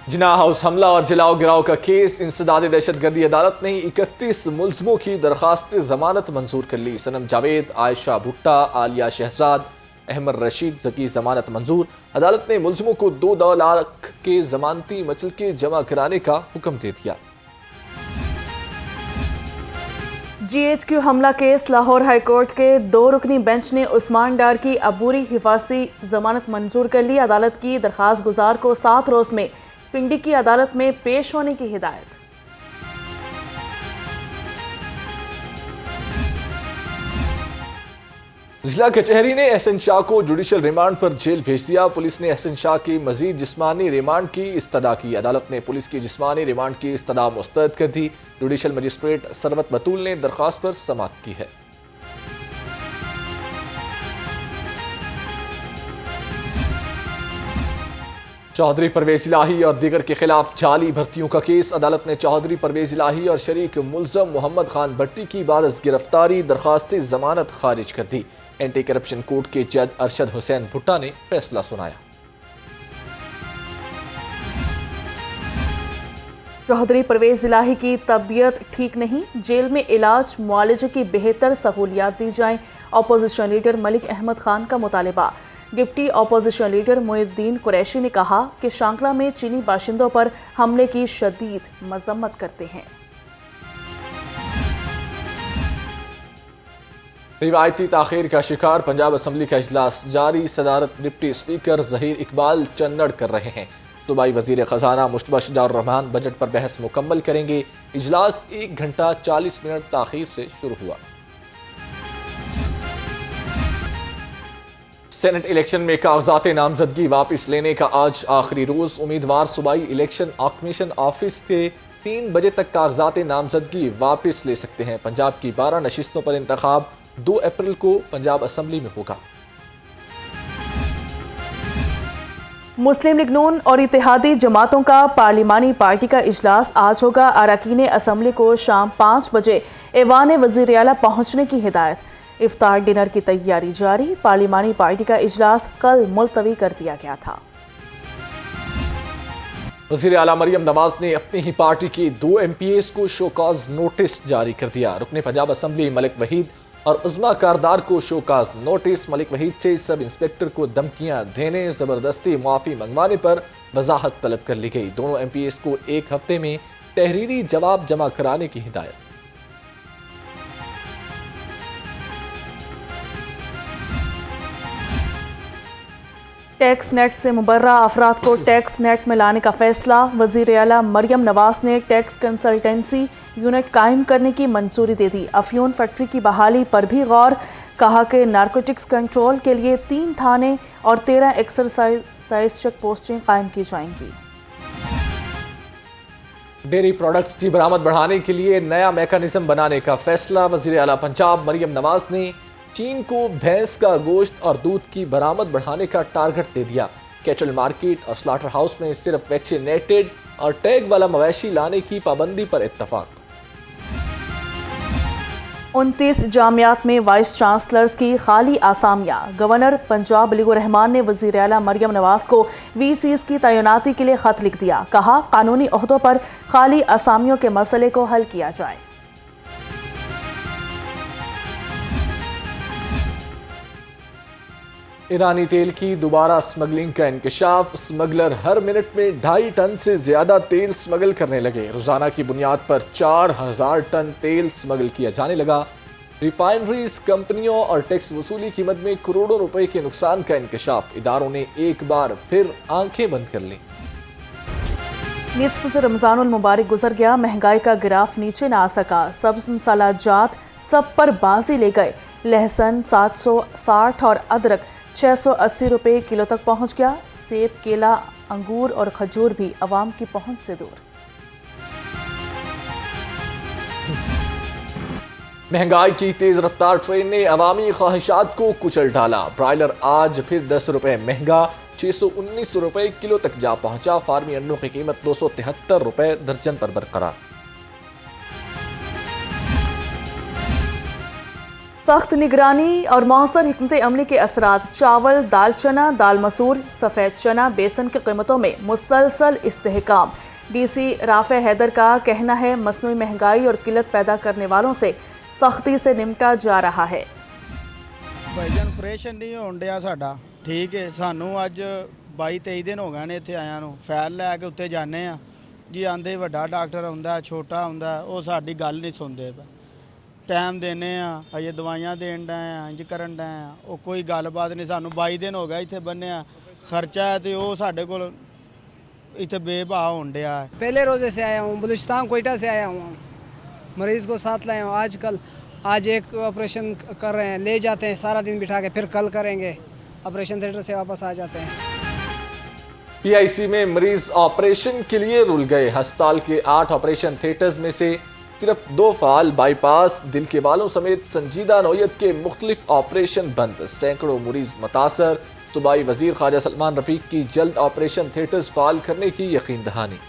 जिना house हमला और जलाओ गिराव का केस इंसदाद दहशतगर्दी अदालत ने 31 मुलजमों की दरखास्त जमानत मंजूर कर ली। सनम जावेद, आयशा भुट्टा, आलिया शहजाद, अहमद रशीद की जमानत मंजूर। अदालत ने मुलजमों को 2 लाख के जमानती मचलके जमा कराने का हुक्म दे दिया। GHQ हमला केस लाहौर हाईकोर्ट के 2 रुकनी बेंच ने उस्मान डार की अबूरी हिफाजती जमानत मंजूर कर ली। अदालत की दरखास्त गुजार को 7 रोज में पिंडी की अदालत में पेश होने की हिदायत। जिला कचहरी ने एहसन शाह को जुडिशल रिमांड पर जेल भेज दिया। पुलिस ने एहसन शाह की मजीद जिस्मानी रिमांड की इस्तदा की। अदालत ने पुलिस की जिस्मानी रिमांड की इस्तदा मुस्तरद कर दी। जुडिशल मजिस्ट्रेट सरवत बतूल ने दरख्वास्त पर समाअत की है। चौधरी परवेज इलाही और दीगर के खिलाफ जाली भर्तियों का केस। अदालत ने चौधरी परवेज इलाही और शरीक मुलजम मोहम्मद खान भट्टी की बारस गिरफ्तारी दरखास्त जमानत खारिज कर दी। एंटी करप्शन कोर्ट के जज अरशद हुसैन भुट्टा ने फैसला सुनाया। चौधरी परवेज इलाही की तबीयत ठीक नहीं, जेल में इलाज मुआलजे की बेहतर सहूलियात दी जाएं। अपोजिशन लीडर मलिक अहमद खान का मुतालबा। Deputy opposition leader Moinuddin Qureshi ने कहा कि शांकला में चीनी बाशिंदों पर हमले की शदीद मजम्मत करते हैं। रिवायती ताखीर का शिकार पंजाब असम्बली का इजलास जारी। सदारत डिप्टी स्पीकर जहीर इकबाल चन्नड़ कर रहे हैं। सूबाई वजीर खजाना मुश्तबा शुजाउर रहमान बजट पर बहस मुकम्मल करेंगे। इजलास 1 घंटा 40 मिनट ताखीर से शुरू हुआ। सेनेट इलेक्शन में कागजात नामजदगी वापस लेने का आज आखिरी रोज। उम्मीदवार सूबाई इलेक्शन कमीशन ऑफिस के 3 बजे तक कागजात नामजदगी वापस ले सकते हैं। पंजाब की 12 नशिस्तों पर इंतखाब 2 अप्रैल को पंजाब असम्बली में होगा। मुस्लिम लीग नून और इत्तेहादी जमातों का पार्लिमानी पार्टी का इजलास आज होगा। अरकान असम्बली को शाम 5 बजे ऐवान वज़ीर आला पहुंचने की हिदायत। इफ्तार डिनर की तैयारी जारी। पार्लिमानी पार्टी का इजलास कल मुलतवी कर दिया गया था। वज़ीर आला मरियम नवाज ने अपनी ही पार्टी के 2 MPs को शोकाज नोटिस जारी कर दिया। रुकने पंजाब असम्बली मलिक वहीद और उज़मा कारदार को शोकाज नोटिस। मलिक वहीद से सब इंस्पेक्टर को धमकियां देने, जबरदस्ती मुआफी मंगवाने पर वजाहत तलब कर ली गई। दोनों MPs को 1 हफ्ते में तहरीरी जवाब जमा कराने की हिदायत। टैक्स नेट से मुबर्रा अफराद को टैक्स नेट में लाने का फैसला। वज़ीर आला मरियम नवाज ने टैक्स कंसल्टेंसी यूनिट कायम करने की मंजूरी दे दी। अफयून फैक्ट्री की बहाली पर भी गौर। कहा कि नारकोटिक्स कंट्रोल के लिए 3 थाने और 13 एक्सरसाइज चेक पोस्टें कायम की जाएंगी। डेयरी प्रोडक्ट्स की बरामद बढ़ाने के लिए नया मैकेनिज्म बनाने का फैसला। वज़ीर आला पंजाब मरियम नवाज ने चीन को भैंस का गोश्त और दूध की बरामद बढ़ाने का टारगेट दे दिया। कैटल मार्केट और स्लॉटर हाउस में सिर्फ वैक्सीनेटेड और टैग वाला मवेशी लाने की पाबंदी पर इत्तफाक। 29 जामियात में वाइस चांसलर्स की खाली आसामियां। गवर्नर पंजाब अली रहमान ने वज़ीर आला मरियम नवाज को VCs की तैनाती के लिए खत लिख दिया। कहा कानूनी ओहदों पर खाली आसामियों के मसले को हल किया जाए। ईरानी तेल की दोबारा स्मगलिंग का इंकशाफ। स्मगलर हर मिनट में 2.5 टन से ज्यादा तेल स्मगल करने लगे। रोजाना की बुनियाद पर 4000 टन तेल स्मगल किया जाने लगा। रिफाइनरीज, कंपनियों और टैक्स वसूली की मद में करोड़ों रुपए के नुकसान का इंकशाफ। इदारों ने एक बार फिर आंखें बंद कर ली। निस्फ से रमजानुल मुबारक गुजर गया, महंगाई का गिराफ नीचे ना आ सका। सब्ज मसाला जात सब पर बाजी ले गए। लहसुन 760 और अदरक 680 रुपये किलो तक पहुंच गया। सेब, केला, अंगूर और खजूर भी अवाम की पहुंच से दूर। महंगाई की तेज रफ्तार ट्रेन ने अवामी ख्वाहिशात को कुचल डाला। ब्रायलर आज फिर 10 रुपए महंगा, 619 रुपए किलो तक जा पहुंचा। फार्मी अंडों की कीमत 273 रुपए दर्जन पर बरकरार। सख्त निगरानी और मौसर हिकमत अमली के असरात चावल, दाल चना, दाल मसूर, सफ़ेद चना, बेसन की कीमतों में मुसलसल इस्तेहकाम। DC राफे हैदर का कहना है मसनूई महंगाई और किल्लत पैदा करने वालों से सख्ती से निपटा जा रहा है। ਭਾਈਜਾਨ ਆਪਰੇਸ਼ਨ ਨਹੀਂ ਹੋਣ ਡਿਆ ਸਾਡਾ ਠੀਕ ਹੈ ਸਾਨੂੰ ਅੱਜ 22-23 ਦਿਨ ਹੋ ਗਏ ਨੇ ਇੱਥੇ ਆਇਆਂ ਨੂੰ ਫਾਈਲ ਲੈ ਕੇ ਉੱਤੇ ਜਾਂਦੇ ਆ ਜੀ ਆਂਦੇ ਵੱਡਾ ਡਾਕਟਰ ਆਉਂਦਾ ਛੋਟਾ ਆਉਂਦਾ ਉਹ ਸਾਡੀ ਗੱਲ ਨਹੀਂ ਸੁਣਦੇ ਟਾਈਮ ਦਿੰਦੇ ਆ ਅਜੇ ਦਵਾਈਆਂ ਦੇਣ ਦਾ ਆ ਇੰਜ ਕਰਨ ਦਾ ਆ ਉਹ ਕੋਈ ਗੱਲਬਾਤ ਨਹੀਂ ਸਾਨੂੰ 22 ਦਿਨ ਹੋ ਗਏ ਇੱਥੇ ਬੰਨਿਆ ਖਰਚਾ ਹੈ ਤੇ ਉਹ ਸਾਡੇ ਕੋਲ ਇੱਥੇ ਬੇਭਾਅ ਹੋਣ ਡਿਆ ਹੈ। पहले रोज़े से आया हूँ, बलूचिस्तान कोयटा से आया हूँ। मरीज़ को साथ लाया हूँ। आजकल आज एक ऑपरेशन कर रहे हैं, ले जाते हैं सारा दिन बिठा के, फिर कल करेंगे। ऑपरेशन थिएटर से वापस आ जाते हैं। PIC में मरीज ऑपरेशन के लिए रुल गए। अस्पताल के 8 ऑपरेशन थिएटर्स में से सिर्फ 2 फाल, बाईपास, दिल के बालों समेत संजीदा नौयत के मुख्तलिफ ऑपरेशन बंद। सैकड़ों मरीज मुतासर। सूबाई वजीर ख्वाजा सलमान रफीक की जल्द ऑपरेशन थिएटर्स फाल करने की यकीन दहानी।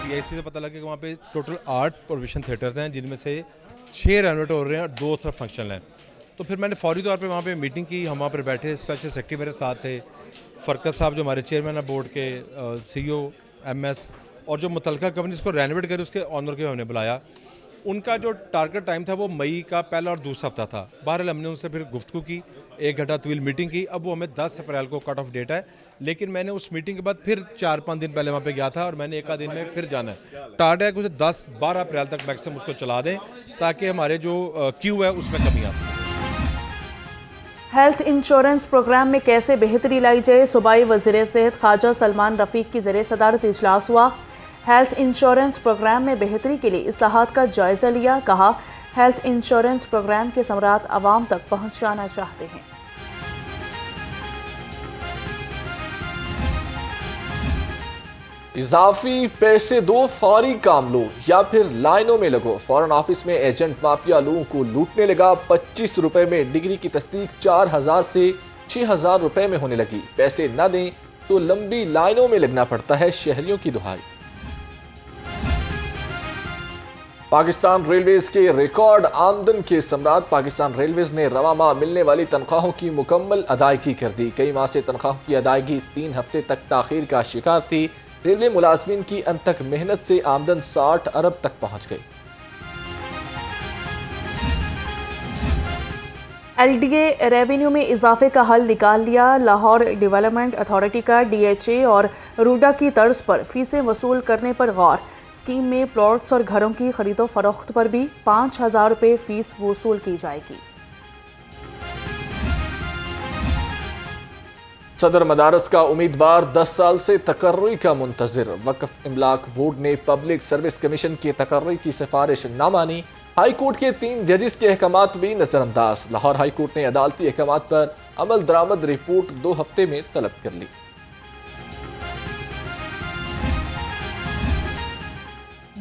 PIC से पता लगा कि वहाँ पे टोटल 8 ऑपरेशन थिएटर्स हैं जिनमें से 6 रेनोवेट हो रहे हैं और 2 सिर्फ फंक्शनल हैं। तो फिर मैंने फौरी तौर पे वहाँ पे मीटिंग की। हम वहाँ पर बैठे, स्पेशल सेक्रेटरी मेरे साथ थे, फरकत साहब जो हमारे चेयरमैन है बोर्ड के, CEO MS, और जो मुतलका कंपनी इसको रेनोवेट करे उसके ऑनर के हमने बुलाया। उनका जो टारगेट टाइम था वो मई का पहला और दूसरा हफ्ता था। बहरहाल हमने उनसे फिर गुफ्तगू की, 1 घंटा तवील मीटिंग की। अब वो हमें 10 अप्रैल को कट ऑफ डेट है, लेकिन मैंने उस मीटिंग के बाद फिर 4-5 दिन पहले वहाँ पे गया था और मैंने 1 दिन में फिर जाना है। टारगेट है कि उसे 10-12 अप्रैल तक मैक्सिमम उसको चला दें ताकि हमारे जो क्यू है उसमें कमी आ सके। हेल्थ इंश्योरेंस प्रोग्राम में कैसे बेहतरी लाई जाए, सूबाई वज़ीर सेहत ख्वाजा सलमान रफीक की ज़रिए सदारत इजलास हुआ। हेल्थ इंश्योरेंस प्रोग्राम में बेहतरी के लिए इस्लाहात का जायज़ा लिया। कहा हेल्थ इंश्योरेंस प्रोग्राम के समरात आवाम तक पहुँचाना चाहते हैं। इजाफी पैसे दो, फौरी काम लो या फिर लाइनों में लगो। फॉरेन ऑफिस में एजेंट माफिया लोगों को लूटने लगा। 25 रुपए में डिग्री की तस्दीक 4000 से 6000 रुपए में होने लगी। पैसे न दें तो लंबी लाइनों में लगना पड़ता है, शहरियों की दुहाई। पाकिस्तान रेलवेज के रिकॉर्ड आमदन के सम्राट पाकिस्तान रेलवेज ने रवा माह मिलने वाली तनख्वाहों की मुकम्मल अदायगी कर दी। कई माह से तनख्वाहों की अदायगी 3 हफ्ते तक ताखीर का शिकार थी। रेलवे मुलाजमीन की अनथक मेहनत से आमदन 60 अरब तक पहुंच गई। LDA रेवेन्यू में इजाफे का हल निकाल लिया। लाहौर डेवलपमेंट अथॉरिटी का DHA और रूडा की तर्ज पर फीसें वसूल करने पर गौर। स्कीम में प्लॉट्स और घरों की खरीदो फरोख्त पर भी 5000 रुपये फीस वसूल की जाएगी। सदर मदारस का उम्मीदवार 10 साल से तकर्री का मुंतजिर। वक्फ इमलाक बोर्ड ने पब्लिक सर्विस कमीशन की तकर्री की सिफारिश न मानी। हाई कोर्ट के 3 जजेस के अहकामात भी नजरअंदाज। लाहौर हाई कोर्ट ने अदालती अहकामात पर अमल दरामद रिपोर्ट 2 हफ्ते में तलब कर ली।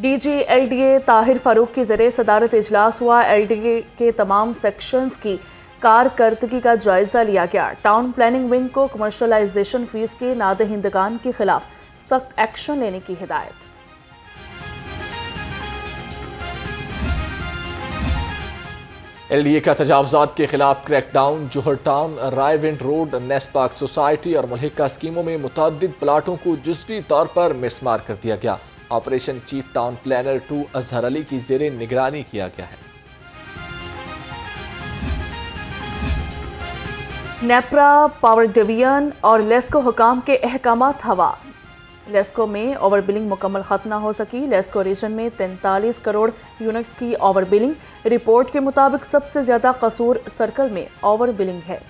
DG LDA ताहिर फारूक की ज़रिए सदारत इजलास हुआ। LDA के तमाम सेक्शंस की कारकर्दगी का जायजा लिया गया। टाउन प्लानिंग विंग को कमर्शलाइजेशन फीस के नादहिंदगान के खिलाफ सख्त एक्शन लेने की हिदायत। LDA का तजावुजात के खिलाफ crackdown. Johar town, Raiwind road, nest park society और मुल्हिका स्कीमों में मुतअद्दिद प्लाटों को जुज़वी तौर पर मिसमार कर दिया गया। Operation chief town planner 2 Azhar Ali की ज़ेरे निगरानी किया गया है। नेप्रा, पावर डिवीजन और लेस्को हुकाम के अहकामात हवा। लेस्को में ओवर बिलिंग मुकम्मल खत्म न हो सकी। लेस्को रीजन में 43 करोड़ यूनिट्स की ओवर बिलिंग। रिपोर्ट के मुताबिक सबसे ज्यादा कसूर सर्कल में ओवर बिलिंग है।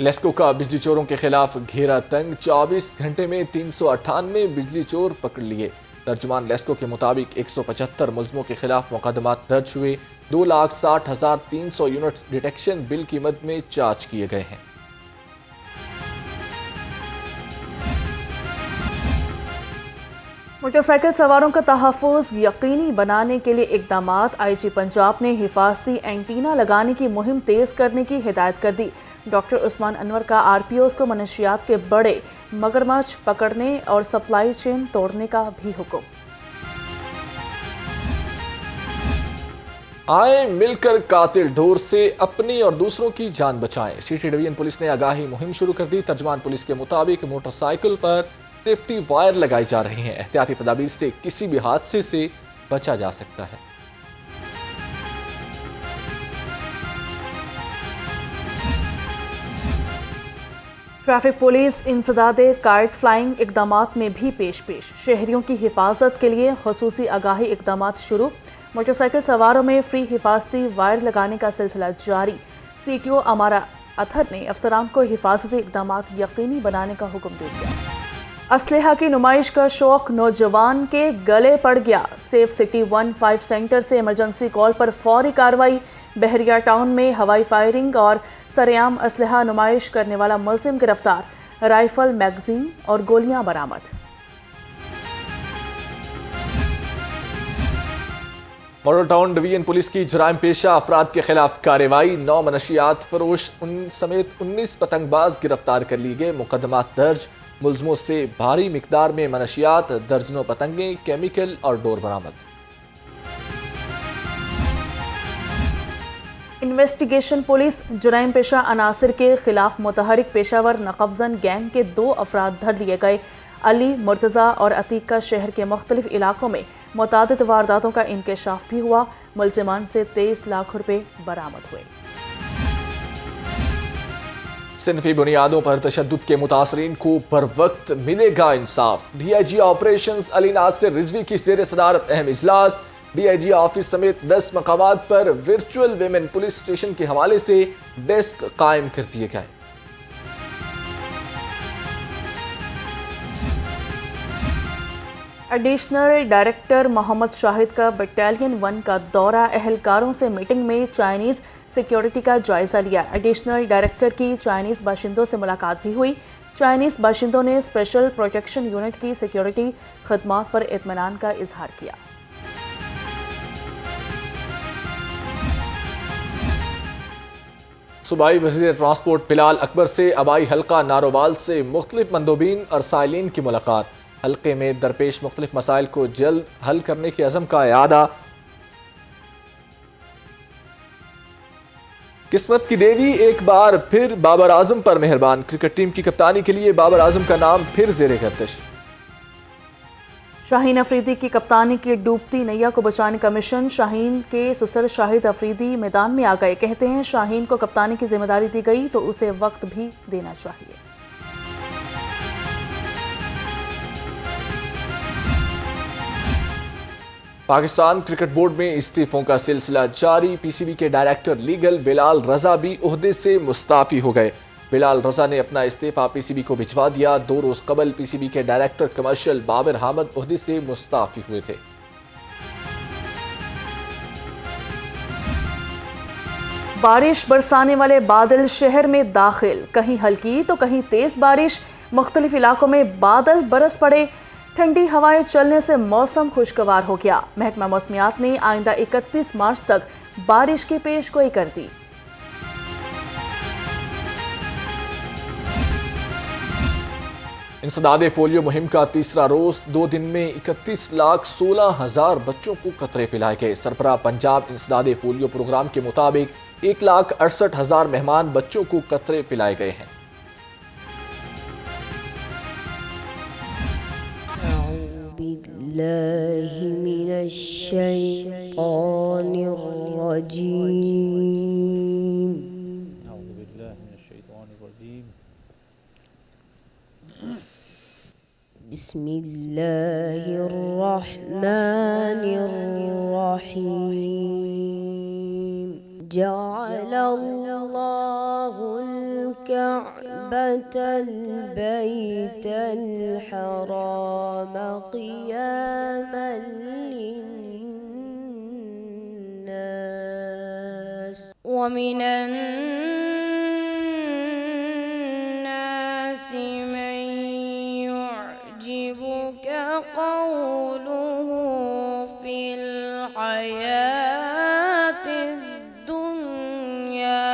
लेस्को का बिजली चोरों के खिलाफ घेरा तंग। 24 घंटे में 398 बिजली चोर पकड़ लिए। तर्जुमान लेस्को के मुताबिक 175 मुलजमों के खिलाफ मुकदमात दर्ज हुए। 2,60,300 यूनिट्स डिटेक्शन बिल की मद में चार्ज किए गए हैं। मोटरसाइकिल सवारों का तहफ़्फ़ुज़ यकीनी बनाने के लिए इक़दामात। IG पंजाब ने हिफाजती एंटीना लगाने की मुहिम तेज़ करने की हिदायत कर दी। डॉक्टर उस्मान अनवर का आरपीओ को मनशियात के बड़े मगरमच्छ पकड़ने और सप्लाई चेन तोड़ने का भी हुक्म। आए मिलकर कातिल ढोर से अपनी और दूसरों की जान बचाएं। सिटी डिवीजन पुलिस ने आगाही मुहिम शुरू कर दी। तर्जमान पुलिस के मुताबिक मोटरसाइकिल पर सेफ्टी वायर लगाई जा रही हैं। एहतियाती तदाबीर से किसी भी हादसे से बचा जा सकता है। ट्रैफिक पुलिस इंसदादे काइट फ्लाइंग इकदामात में भी पेश। शहरियों की हिफाजत के लिए खुसूसी आगाही इकदामात शुरू। मोटरसाइकिल सवारों में फ्री हिफाजती वायर लगाने का सिलसिला जारी। सीटीओ अमारा अथर ने अफसरान को हिफाजती इकदामात यकीनी बनाने का हुक्म दे दिया। असलहा की नुमाइश का शौक नौजवान के गले पड़ गया। सेफ सिटी 15 सेंटर से इमरजेंसी कॉल पर फौरी कार्रवाई। बहरिया टाउन में हवाई फायरिंग और सरेआम असलहा नुमाइश करने वाला मुलजिम गिरफ्तार। राइफल, मैगजीन और गोलियां बरामद। मॉडल टाउन डिवीजन पुलिस की जराइम पेशा अफराद के खिलाफ कार्रवाई। 9 मनशियात फरोश समेत 19 पतंगबाज गिरफ्तार कर लिए गए। मुकदमात दर्ज। मुलजमों से भारी मिकदार में मनशियात, दर्जनों पतंगे, केमिकल और डोर बरामद। इन्वेस्टिगेशन पुलिस जराइम पेशा अनासिर के खिलाफ मुतहरिक पेशावर नकबजन गैंग के 2 अफराद धर लिए गए। अली, मुर्तज़ा और अतीक का शहर के मुख्तलिफ इलाकों में मुतादिद वारदातों का इंकशाफ भी हुआ। मुलजिमान से 23 लाख रुपए बरामद हुए। सिनफी बुनियादों पर तशद्दुद के मुतासरीन को बर वक्त मिलेगा इंसाफ। डीआईजी ऑपरेशंस अली नासिर रिजवी की ज़ेर सदारत अहम इजलास। डीआईजी ऑफिस समेत 10 मकामात पर वर्चुअल विमेन पुलिस स्टेशन के हवाले से डेस्क कायम कर दिए गए। एडिशनल डायरेक्टर मोहम्मद शाहिद का बटालियन 1 का दौरा। अहलकारों से मीटिंग में चाइनीज़ सिक्योरिटी का जायजा लिया। एडिशनल डायरेक्टर की चाइनीज़ बाशिंदों से मुलाकात भी हुई। चाइनीज़ बाशिंदों ने स्पेशल प्रोटेक्शन यूनिट की सिक्योरिटी खदमात पर इत्मीनान का इजहार किया। सूबाई वज़ीर ट्रांसपोर्ट बिलाल अकबर से आबाई हल्का नारोवाल से मुख्तलिफ मंदोबीन और साइलिन की मुलाकात। हल्के में दरपेश मुख्तलिफ मसाइल को जल्द हल करने के अज़म का यादा। किस्मत की देवी एक बार फिर बाबर आजम पर मेहरबान। क्रिकेट टीम की कप्तानी के लिए बाबर आजम का नाम फिर ज़ेरे गर्दिश। शाहीन अफरीदी की कप्तानी की डूबती नैया को बचाने का मिशन। शाहीन के ससुर शाहिद अफरीदी मैदान में आ गए। कहते हैं शाहीन को कप्तानी की जिम्मेदारी दी गई तो उसे वक्त भी देना चाहिए। पाकिस्तान क्रिकेट बोर्ड में इस्तीफों का सिलसिला जारी। पीसीबी के डायरेक्टर लीगल बिलाल रजा भी ओहदे से मुस्ताफी हो गए। बिलाल रजा ने अपना इस्तीफा पीसीबी को भिजवा दिया। 2 रोज कबल पीसीबी के डायरेक्टर कमर्शियल बाबर हामद ओहदे से मुस्ताफी हुए थे। बारिश बरसाने वाले बादल शहर में दाखिल। कहीं हल्की तो कहीं तेज बारिश। मुख्तलिफ इलाकों में बादल बरस पड़े। ठंडी हवाएं चलने से मौसम खुशगवार हो गया। महकमा मौसमियात ने आइंदा 31 मार्च तक बारिश की पेशगोई कर दी। इंसदादे पोलियो मुहिम का तीसरा रोज। 2 दिन में 31,16,000 बच्चों को कतरे पिलाए गए। सरबराह पंजाब इंसदादे पोलियो प्रोग्राम के मुताबिक 1,68,000 मेहमान बच्चों को कतरे पिलाए गए हैं। बिस्मिल्लाहिर्रहमानिर्रहीम। जअलल्लाहुल कअबतल बैतल हराम क़ियामन लिन्नास व मिनन नासि मन युअजिबुका क़ौलुहु फिल हयातिद दुन्या।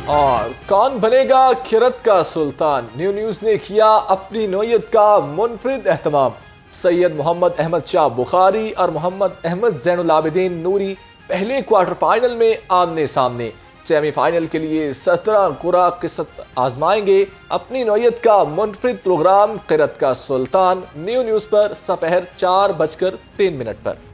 और कौन बनेगा खिरत का सुल्तान, न्यू न्यूज ने किया अपनी नौयत का मुनफरिद एहतमाम। सैयद मोहम्मद अहमद शाह बुखारी और मोहम्मद अहमद ज़ैनुल आबिदीन नूरी पहले क्वार्टर फाइनल में आमने सामने। सेमीफाइनल के लिए 17 कुरा किस्मत आजमाएंगे। अपनी नौयत का मुनफरिद प्रोग्राम खिरत का सुल्तान न्यू न्यूज पर दोपहर 4:03 पर।